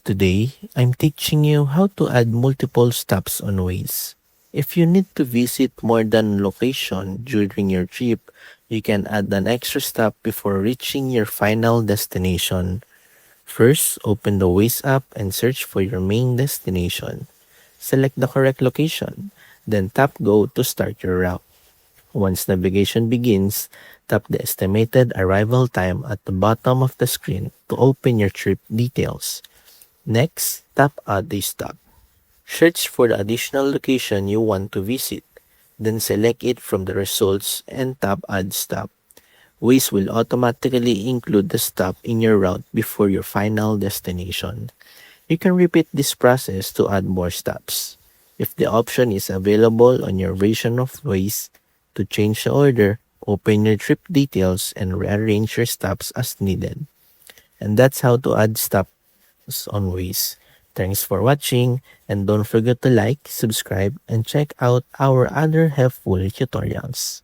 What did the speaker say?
Today, I'm teaching you how to add multiple stops on Waze. If you need to visit more than one location during your trip, you can add an extra stop before reaching your final destination. First, open the Waze app and search for your main destination. Select the correct location, then tap Go to start your route. Once navigation begins, tap the estimated arrival time at the bottom of the screen to open your trip details. Next, tap Add a stop. Search for the additional location you want to visit, then select it from the results and tap Add stop. Waze will automatically include the stop in your route before your final destination. You can repeat this process to add more stops. If the option is available on your version of Waze, to change the order, open your trip details and rearrange your stops as needed. And that's how to add stops on Waze. Thanks for watching, and don't forget to like, subscribe, and check out our other helpful tutorials.